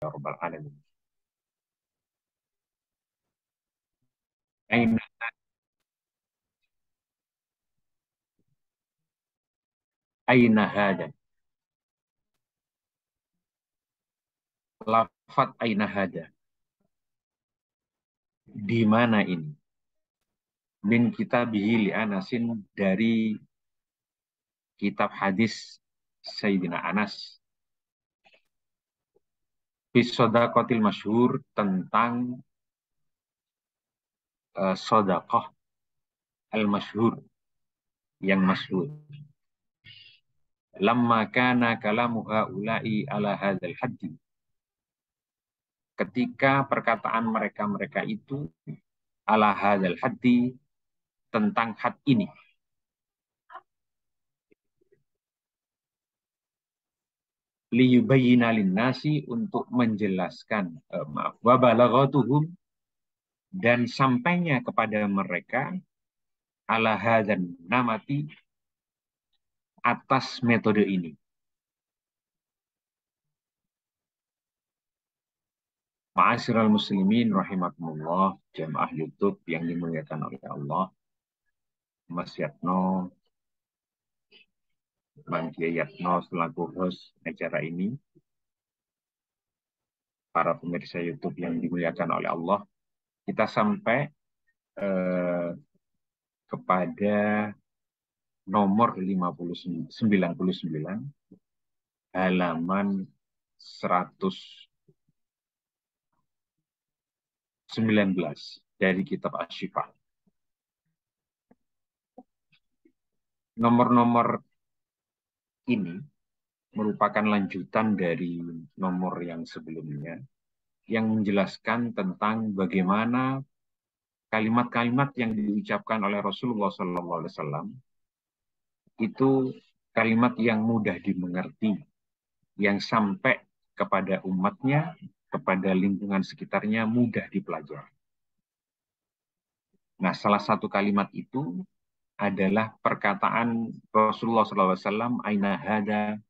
ya rabbal alamin. Aina aina hada. Lafat aina hada. Di mana ini? Min kitabihi li Anasin, dari kitab hadis Sayyidina Anas. Fi Shadaqatil masyhur, tentang sedekah al masyhur, yang masyhur. Lamma kana kalamu haula'i ala hadzal haddi, ketika perkataan mereka-mereka itu ala hadzal haddi, tentang had ini. Liyubayyina linnasi, untuk menjelaskan, maaf, wa balaghatuhum, dan sampainya kepada mereka, ala hadzan namati, atas metode ini. Ma'asyiral muslimin rahimakumullah, jamaah YouTube yang dimuliakan oleh Allah. Mas Yatno, Bang Kiai Yatno selaku host acara ini, para pemirsa YouTube yang dimuliakan oleh Allah, kita sampai kepada nomor 99, halaman 119 dari kitab Asy-Syifa. Nomor-nomor ini merupakan lanjutan dari nomor yang sebelumnya, yang menjelaskan tentang bagaimana kalimat-kalimat yang diucapkan oleh Rasulullah SAW itu kalimat yang mudah dimengerti, yang sampai kepada umatnya, kepada lingkungan sekitarnya mudah dipelajari. Nah, salah satu kalimat itu adalah perkataan Rasulullah SAW, aina hada,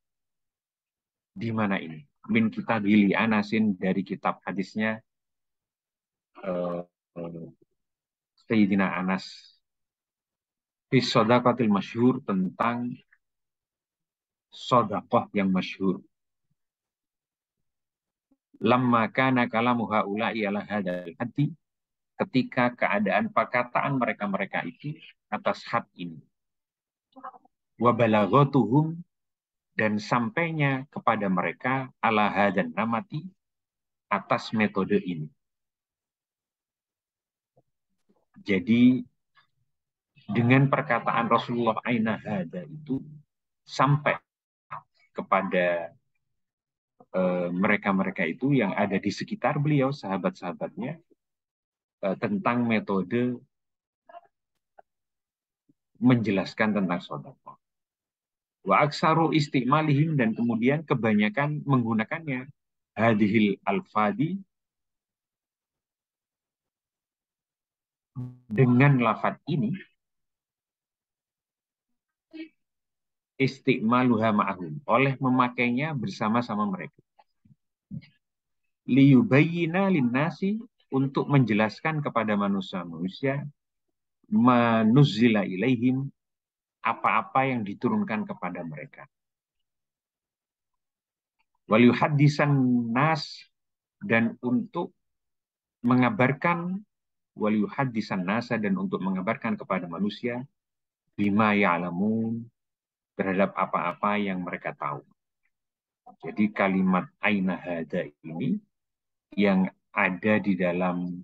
di mana ini? Min kitab Hili Anasin, dari kitab hadisnya Sayyidina Anas. Fi Shadaqatil masyhur, tentang sedekah yang masyhur. Lamma kana kalamu haula'i ala hadzal haddi, ketika keadaan perkataan mereka-mereka itu atas had ini. Wa balaghatuhum, dan sampainya kepada mereka ala hadzal namati, atas metode ini. Jadi dengan perkataan Rasulullah aina hada itu sampai kepada mereka-mereka itu yang ada di sekitar beliau, sahabat-sahabatnya, tentang metode menjelaskan tentang sedekah. Wa aksaru istimalihim, dan kemudian kebanyakan menggunakannya, hadhil alfadi, dengan lafaz ini, istimaluha ma'ahum, oleh memakainya bersama-sama mereka. Liyubayyina linnasi, untuk menjelaskan kepada manusia-manusia, manuzzila ilaihim, apa-apa yang diturunkan kepada mereka. Waliyuhaddisan nas, dan untuk mengabarkan, waliyuhaddisan nasa, dan untuk mengabarkan kepada manusia, bima ya'lamun, terhadap apa-apa yang mereka tahu. Jadi kalimat aina hada ini yang ada di dalam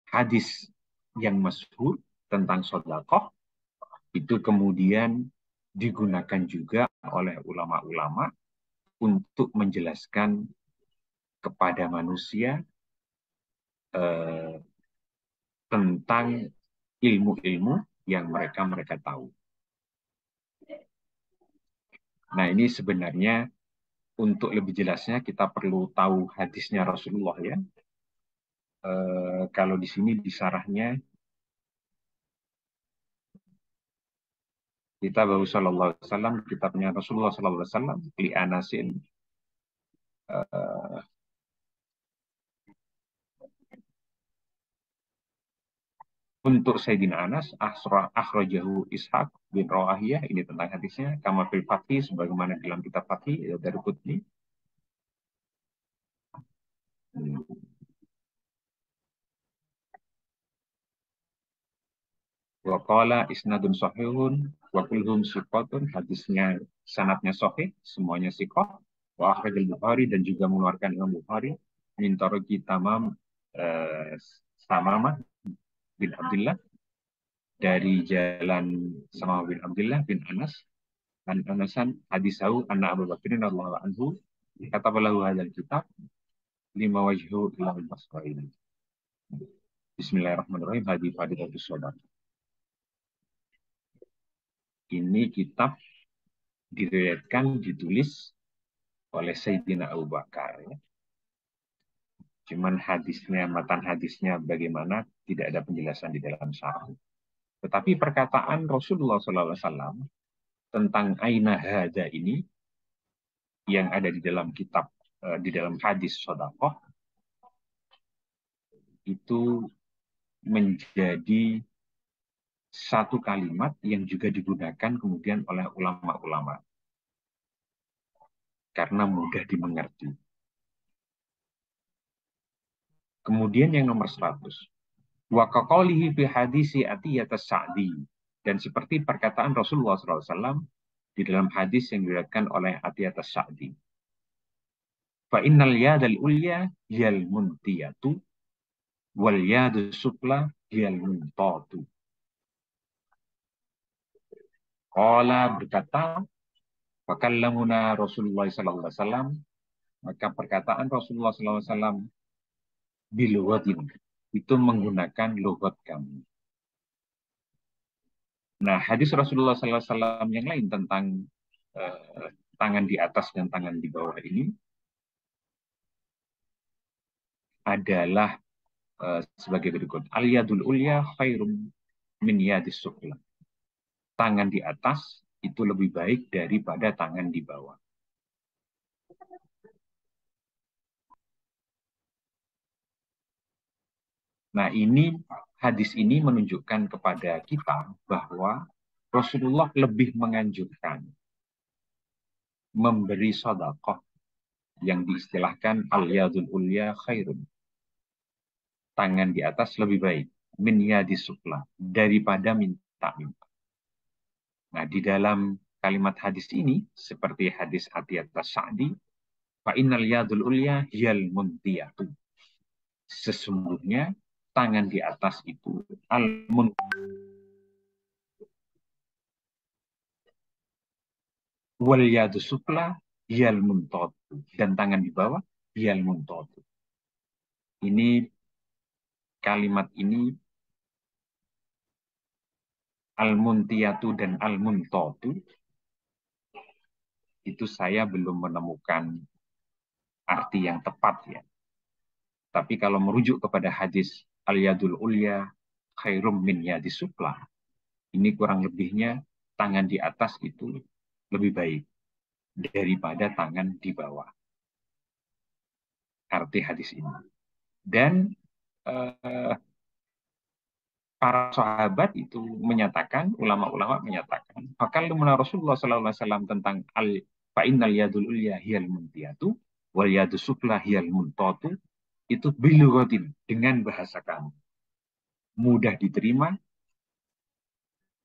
hadis yang masyhur tentang sedekah, itu kemudian digunakan juga oleh ulama-ulama untuk menjelaskan kepada manusia tentang ilmu-ilmu yang mereka tahu. Nah, ini sebenarnya untuk lebih jelasnya kita perlu tahu hadisnya Rasulullah, ya. Kalau di sini di sarahnya Kitabahu sallallahu alaihi wasallam, kitabnya Rasulullah sallallahu alaihi wasallam, li Anasin, uh, untuk Sayyidina Anas, akhrajahu Ishaq bin Rawahiyah, ini tentang hadisnya, kama fil Fathih, sebagaimana dalam kitab Fathih dari Qutni. Wa qala isnadun sahihun wa kulhum siqatun, hadisnya sanadnya sahih, semuanya siqah. Wa akhrajal Bukhari, dan juga mengeluarkan Imam Bukhari min tariki Tamam eh, Samamah bin Abdullah, dari jalan Samamah bin Abdullah bin Anas, an Anasan hadisahu anna Abu Bakrin radhiyallahu anhu katabalahu hadzal kitab lima wajhu ila al-basrain. Bismillahirrahmanirrahim. Hadis Fadilatus Salat. Ini kitab diriwayatkan, ditulis oleh Sayyidina Abu Bakar. Ya. Cuman hadisnya, matan hadisnya bagaimana, tidak ada penjelasan di dalam syarah. Tetapi perkataan Rasulullah SAW tentang aina hada ini, yang ada di dalam kitab, di dalam hadis Shadaqah, itu menjadi satu kalimat yang juga digunakan kemudian oleh ulama-ulama. Karena mudah dimengerti. Kemudian yang nomor 100. Wa kaqaulihi fi hadisi Atiyah as-Sa'di, dan seperti perkataan Rasulullah SAW di dalam hadis yang diriwayatkan oleh Atiyah as-Sa'di. Fa innal yadal ulya hiyal muntiyatu wal yadus sufla hiyal muntatu. Qala, berkata, fakallamuna Rasulullah SAW, maka perkataan Rasulullah SAW bilughatin, itu menggunakan logat kami. Nah, hadis Rasulullah SAW yang lain tentang tangan di atas dan tangan di bawah ini adalah sebagai berikut. Al-yadul ulya khairum min yadis sufla. Tangan di atas itu lebih baik daripada tangan di bawah. Nah, hadis ini menunjukkan kepada kita bahwa Rasulullah lebih menganjurkan memberi sedekah yang diistilahkan al-yadul ulya khairun. Tangan di atas lebih baik min yadis sufla, daripada minta-minta. Nah, di dalam kalimat hadis ini, seperti hadis Atiyah as-Sa'di, fa innal yadul ulya hiyal muntiyatu. Sesungguhnya tangan di atas itu al-muntiyatu wal yadus sufla hiyal muntatu, dan tangan di bawah hiyal muntatu. Ini kalimat ini al-muntiyatu dan al-muntatu itu saya belum menemukan arti yang tepat ya. Tapi kalau merujuk kepada hadis al-yadul ulya khairum min yadis sufla, ini kurang lebihnya tangan di atas itu lebih baik daripada tangan di bawah. Arti hadis ini. Dan para sahabat itu menyatakan, ulama-ulama menyatakan, fakallamuna Rasulullah SAW tentang fa innal yadul ulya hiyal muntiyatu wal yadus sufla hiyal muntatu, itu bilughatin, dengan bahasa kamu, mudah diterima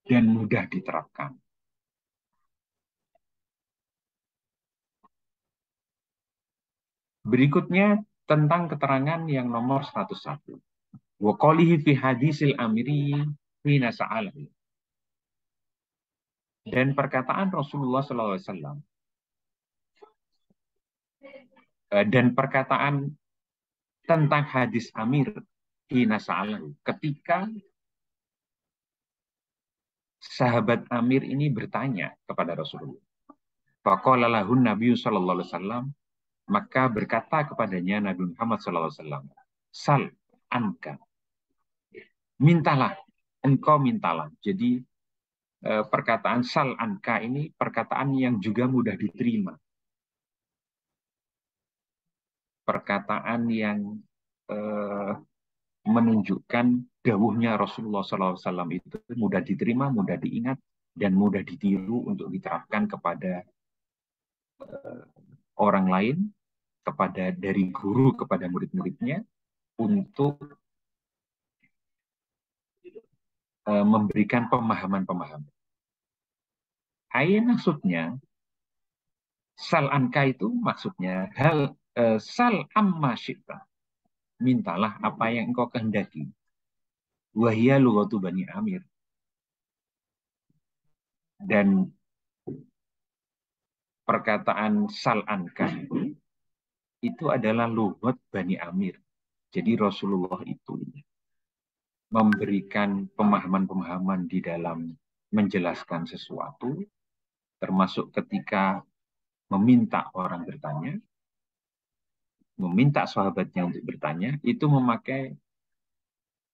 dan mudah diterapkan. Berikutnya tentang keterangan yang nomor 101. Wa qalihi fi hadisil amiri hina sa'alahu. Dan perkataan Rasulullah SAW dan perkataan tentang hadis Amir hina sa'alahu, ketika sahabat Amir ini bertanya kepada Rasulullah. Faqala lahun Nabi sallallahu alaihi wasallam, maka berkata kepadanya Nabi Muhammad sallallahu alaihi wasallam, sal anka, mintalah, engkau mintalah. Jadi perkataan sal anka ini perkataan yang juga mudah diterima. Perkataan yang eh, menunjukkan dawuhnya Rasulullah SAW itu mudah diterima, mudah diingat, dan mudah ditiru untuk diterapkan kepada orang lain, kepada dari guru kepada murid-muridnya, untuk memberikan pemahaman-pemahaman. Ayat maksudnya, sal anka itu maksudnya, sal amma syikta. Mintalah apa yang engkau kehendaki. Wahia lughatu Bani Amir. Dan perkataan sal anka itu adalah lughat Bani Amir. Jadi Rasulullah itu memberikan pemahaman-pemahaman di dalam menjelaskan sesuatu, termasuk ketika meminta orang bertanya, meminta sahabatnya untuk bertanya, itu memakai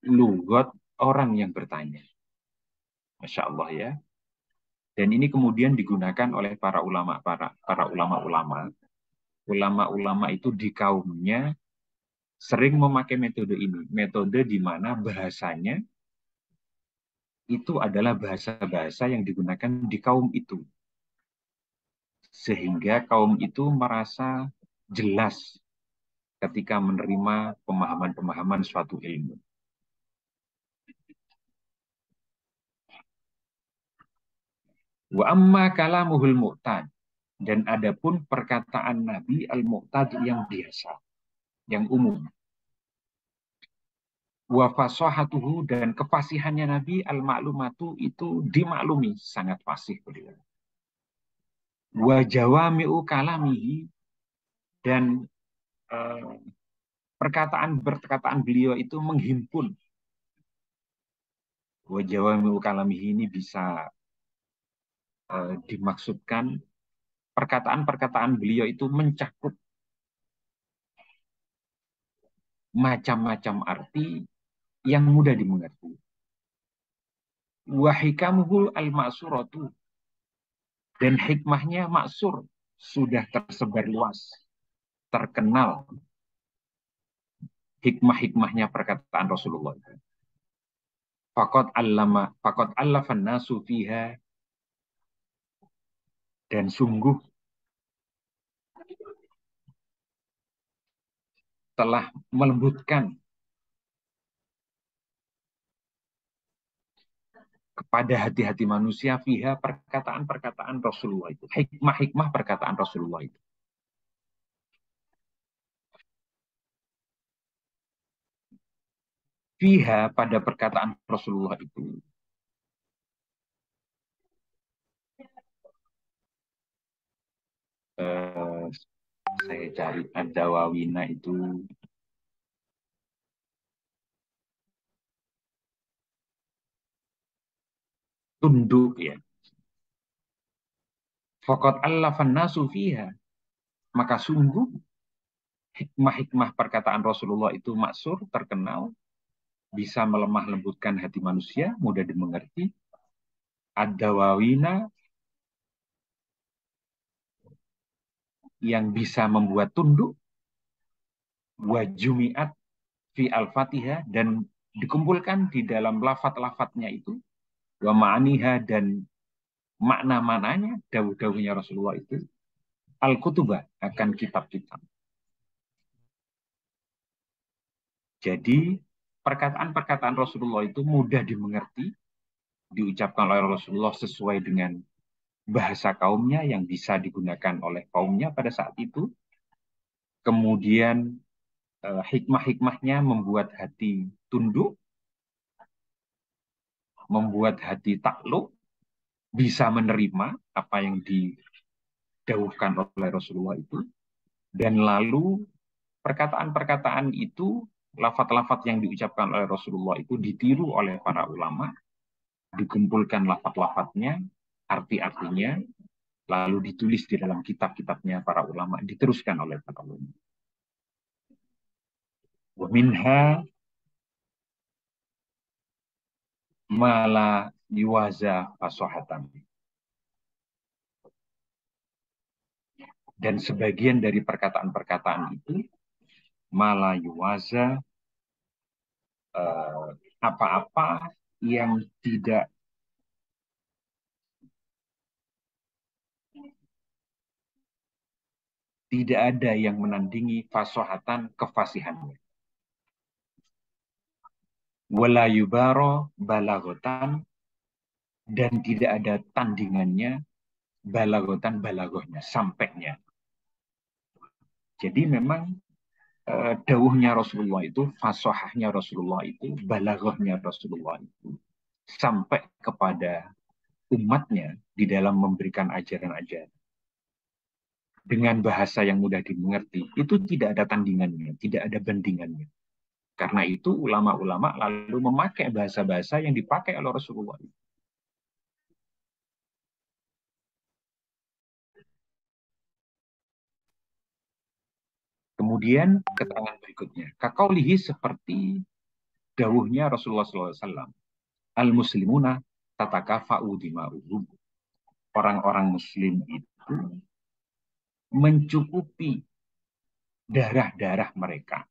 lughat orang yang bertanya. Masya Allah ya. Dan ini kemudian digunakan oleh para ulama-ulama. Ulama-ulama itu di kaumnya sering memakai metode ini. Metode di mana bahasanya itu adalah bahasa-bahasa yang digunakan di kaum itu. Sehingga kaum itu merasa jelas ketika menerima pemahaman-pemahaman suatu ilmu. Wa amma kalamuhul mu'tad. Dan adapun perkataan Nabi al-mu'tad yang biasa, yang umum. Wa fasahatuhu, dan kefasihannya Nabi al-ma'lumatu itu dimaklumi, sangat fasih beliau. Wa jawami'u kalamihi, dan perkataan beliau itu menghimpun. Wa jawami'u kalamihi ini bisa dimaksudkan perkataan-perkataan beliau itu mencakup macam-macam arti yang mudah dimengerti. Wa hikamuhul al-ma'suratu, dan hikmahnya maksur, sudah tersebar luas, terkenal hikmah-hikmahnya perkataan Rasulullah. Faqad allafan nasu fiha, dan sungguh telah melembutkan kepada hati-hati manusia fiha perkataan-perkataan Rasulullah itu. Hikmah-hikmah perkataan Rasulullah itu. Fiha, pada perkataan Rasulullah itu. Eh, saya cari Ad-Dawawina itu. Tunduk ya. Faqad allafan nasu fiha. Maka sungguh hikmah-hikmah perkataan Rasulullah itu maksur, terkenal, bisa melemah lembutkan hati manusia, mudah dimengerti. Ad-Dawawina, yang bisa membuat tunduk. Wajumiat fi al-Fatihah, dan dikumpulkan di dalam lafat-lafatnya itu. Wa ma'aniha, dan makna-maknanya, dawuh-dawuhnya Rasulullah itu. Al-Kutubah, akan kitab-kitab. Jadi perkataan-perkataan Rasulullah itu mudah dimengerti, diucapkan oleh Rasulullah sesuai dengan bahasa kaumnya yang bisa digunakan oleh kaumnya pada saat itu. Kemudian hikmah-hikmahnya membuat hati tunduk, membuat hati takluk, bisa menerima apa yang didawuhkan oleh Rasulullah itu. Dan lalu perkataan-perkataan itu, lafat-lafat yang diucapkan oleh Rasulullah itu ditiru oleh para ulama, dikumpulkan lafat-lafatnya, arti-artinya, lalu ditulis di dalam kitab-kitabnya para ulama, diteruskan oleh para ulama. Minha mala yuwaza fasohatan. Dan sebagian dari perkataan-perkataan itu malah yuwaza apa-apa yang tidak ada yang menandingi fasohatan kefasihannya. Wala yubaro balagotan, dan tidak ada tandingannya balagotan balagohnya, sampainya. Jadi memang dawuhnya Rasulullah itu, fasohahnya Rasulullah itu, balagohnya Rasulullah itu, sampai kepada umatnya di dalam memberikan ajaran-ajaran dengan bahasa yang mudah dimengerti, itu tidak ada tandingannya, tidak ada bandingannya. Karena itu ulama-ulama lalu memakai bahasa-bahasa yang dipakai oleh Rasulullah. Kemudian keterangan berikutnya, kakaulihi seperti dawuhnya Rasulullah SAW, al-muslimuna tatakafa'u dima'uhum. Orang-orang muslim itu mencukupi darah-darah mereka.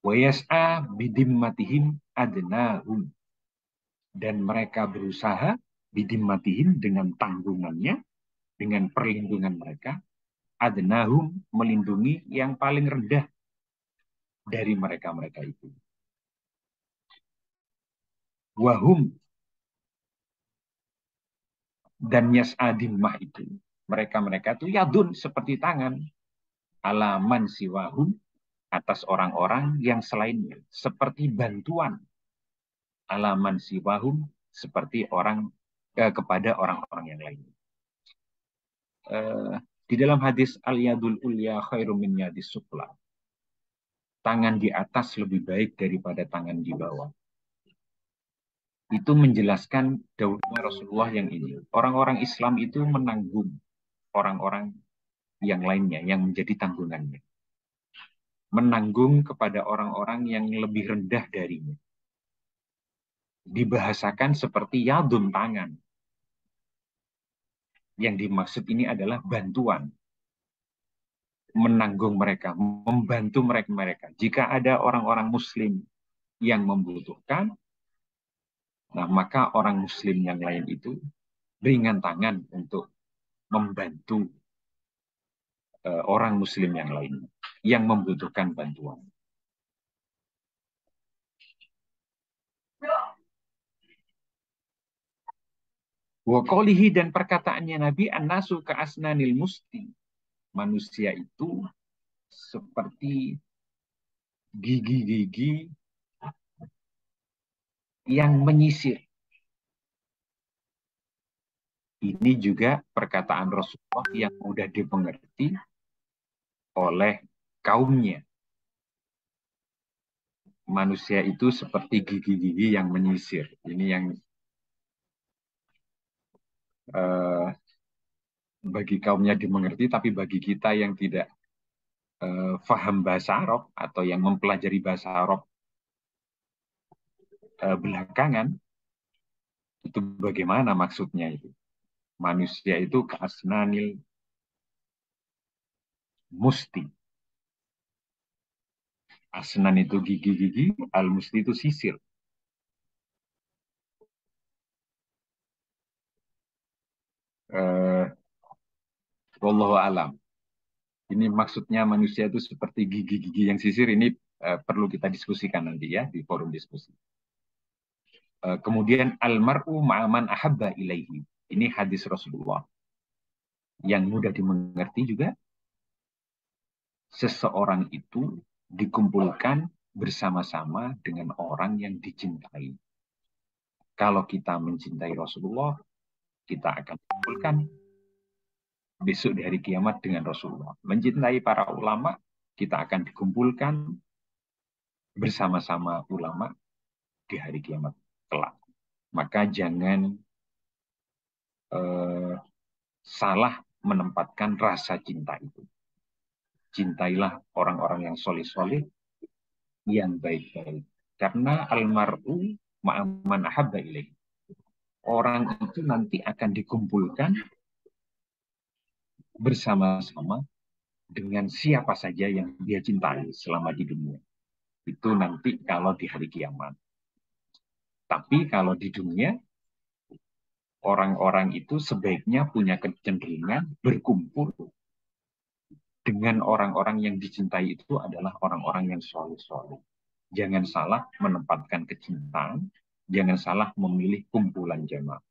Wa yas'a bidimmatihim adnahum. Dan mereka berusaha bidimmatihim dengan tanggungannya, dengan perlindungan mereka, adnahum melindungi yang paling rendah dari mereka-mereka itu. Wahum, dan yas'adimmah itu, mereka-mereka itu yadun seperti tangan, alaman siwahum atas orang-orang yang selainnya, seperti bantuan alaman siwahum seperti orang kepada orang-orang yang lain. Di dalam hadis al-yadul ulya khairum min yadis sufla, tangan di atas lebih baik daripada tangan di bawah. Itu menjelaskan dawuhnya Rasulullah yang ini. Orang-orang Islam itu menanggung orang-orang yang lainnya, yang menjadi tanggungannya. Menanggung kepada orang-orang yang lebih rendah darinya. Dibahasakan seperti yadun, tangan. Yang dimaksud ini adalah bantuan. Menanggung mereka, membantu mereka. Jika ada orang-orang muslim yang membutuhkan, nah maka orang muslim yang lain itu ringan tangan untuk membantu orang muslim yang lain yang membutuhkan bantuan. Waqolihi, dan perkataannya Nabi, an-nasu ka'asnanil musti. Manusia itu seperti gigi-gigi yang menyisir. Ini juga perkataan Rasulullah yang mudah dimengerti oleh kaumnya. Manusia itu seperti gigi-gigi yang menyisir. Ini yang bagi kaumnya dimengerti, tapi bagi kita yang tidak faham bahasa Arab atau yang mempelajari bahasa Arab belakangan, itu bagaimana maksudnya itu? Manusia itu kasnanil musti. Asnan itu gigi-gigi, al-musti itu sisir. Wallahu alam. Ini maksudnya manusia itu seperti gigi-gigi yang sisir, ini perlu kita diskusikan nanti ya di forum diskusi. Kemudian almar'u ma'aman ahabba ilaihi. Ini hadis Rasulullah yang mudah dimengerti juga. Seseorang itu dikumpulkan bersama-sama dengan orang yang dicintai. Kalau kita mencintai Rasulullah, kita akan dikumpulkan besok di hari kiamat dengan Rasulullah. Mencintai para ulama, kita akan dikumpulkan bersama-sama ulama di hari kiamat kelak. Maka jangan salah menempatkan rasa cinta itu. Cintailah orang-orang yang soleh-soleh, yang baik-baik. Karena almar'u ma'aman ahabba ilaih. Orang itu nanti akan dikumpulkan bersama-sama dengan siapa saja yang dia cintai selama di dunia. Itu nanti kalau di hari kiamat. Tapi kalau di dunia, orang-orang itu sebaiknya punya kecenderungan berkumpul dengan orang-orang yang dicintai itu adalah orang-orang yang soleh-soleh. Jangan salah menempatkan kecintaan, jangan salah memilih kumpulan jamaah.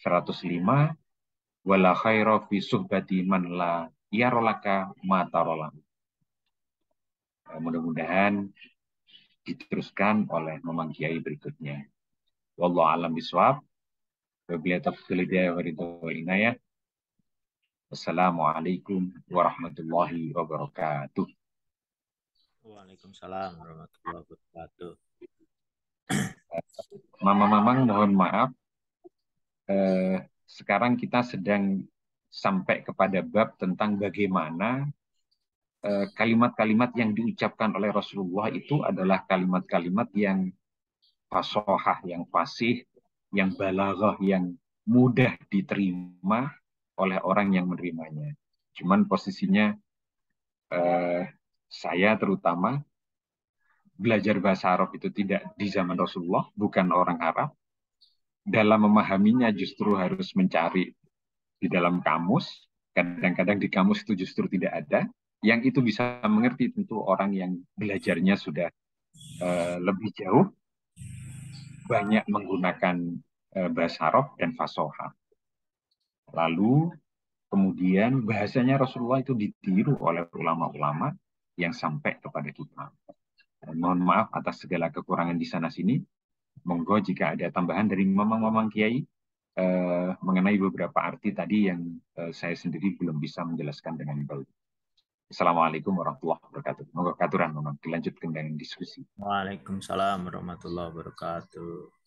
105 wala khaira fi suhbati man la yarolaka ma tarola. Mudah-mudahan diteruskan oleh Memang Kiai berikutnya. Wallahu alam biswab. Wabillahi taufiq wal hidayah. Wassalamualaikum warahmatullahi wabarakatuh. Waalaikumsalam warahmatullahi wabarakatuh. Mamang mohon maaf. Sekarang kita sedang sampai kepada bab tentang bagaimana kalimat-kalimat yang diucapkan oleh Rasulullah itu adalah kalimat-kalimat yang fasohah, yang fasih, yang balaghah, yang mudah diterima oleh orang yang menerimanya. Cuman posisinya saya terutama belajar bahasa Arab itu tidak di zaman Rasulullah, bukan orang Arab. Dalam memahaminya justru harus mencari di dalam kamus. Kadang-kadang di kamus itu justru tidak ada. Yang itu bisa mengerti tentu orang yang belajarnya sudah lebih jauh, banyak menggunakan bahasa Arab dan fasoha. Lalu kemudian bahasanya Rasulullah itu ditiru oleh ulama-ulama yang sampai kepada kita. Mohon maaf atas segala kekurangan di sana sini. Monggo jika ada tambahan dari Mamang Kiai mengenai beberapa arti tadi yang saya sendiri belum bisa menjelaskan dengan baik. Assalamualaikum warahmatullahi wabarakatuh. Monggo katuran Mamang dilanjutkan dengan diskusi. Waalaikumsalam warahmatullahi wabarakatuh.